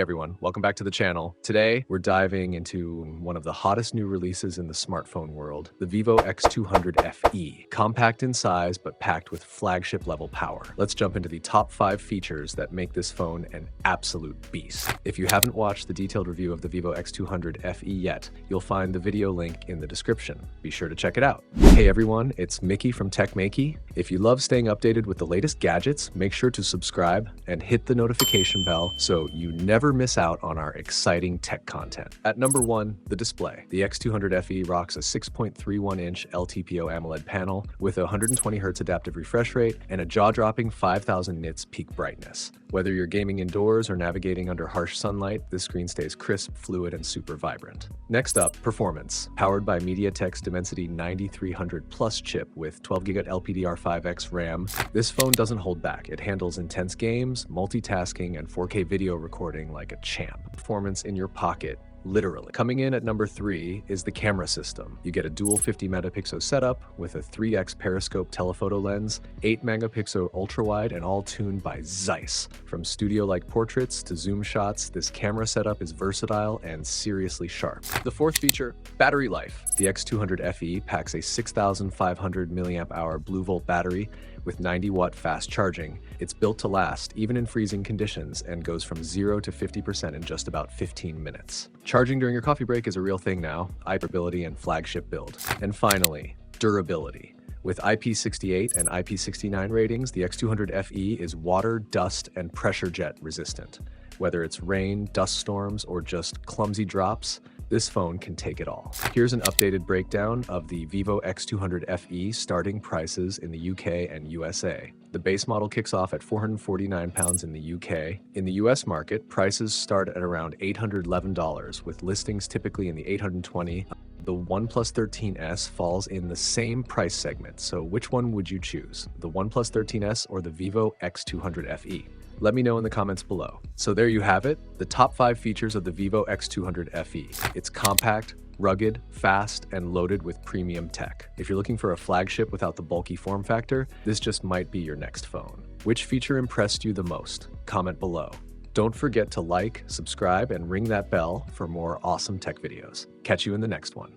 everyone, welcome back to the channel. Today, we're diving into one of the hottest new releases in the smartphone world, the Vivo X200 FE. Compact in size, but packed with flagship level power. Let's jump into the top 5 features that make this phone an absolute beast. If you haven't watched the detailed review of the Vivo X200 FE yet, you'll find the video link in the description. Be sure to check it out. Hey everyone, it's Maiky from techmaiky. If you love staying updated with the latest gadgets, make sure to subscribe and hit the notification bell so you never miss out on our exciting tech content. At number 1, the display. The X200 FE rocks a 6.31-inch LTPO AMOLED panel with a 120Hz adaptive refresh rate and a jaw-dropping 5000 nits peak brightness. Whether you're gaming indoors or navigating under harsh sunlight, this screen stays crisp, fluid, and super vibrant. Next up, performance. Powered by MediaTek's Dimensity 9300 Plus chip with 12GB LPDDR5X RAM, this phone doesn't hold back. It handles intense games, multitasking, and 4K video recording like a champ. Performance in your pocket. Literally. Coming in at number 3 is the camera system. You get a dual 50-megapixel setup with a 3x periscope telephoto lens, 8-megapixel ultrawide, and all tuned by Zeiss. From studio-like portraits to zoom shots, this camera setup is versatile and seriously sharp. The 4th feature, battery life. The X200 FE packs a 6,500 mAh Blue Volt battery with 90-watt fast charging. It's built to last, even in freezing conditions, and goes from 0 to 50% in just about 15 minutes. Charging during your coffee break is a real thing now, IP and flagship build. And finally, durability. With IP68 and IP69 ratings, the X200 FE is water, dust, and pressure jet resistant. Whether it's rain, dust storms, or just clumsy drops, this phone can take it all. Here's an updated breakdown of the Vivo X200 FE starting prices in the UK and USA. The base model kicks off at £449 in the UK. In the US market, prices start at around $811, with listings typically in the $820. The OnePlus 13S falls in the same price segment, so which one would you choose? The OnePlus 13S or the Vivo X200 FE? Let me know in the comments below. So there you have it, the top 5 features of the Vivo X200 FE. It's compact, rugged, fast, and loaded with premium tech. If you're looking for a flagship without the bulky form factor, this just might be your next phone. Which feature impressed you the most? Comment below. Don't forget to like, subscribe, and ring that bell for more awesome tech videos. Catch you in the next one.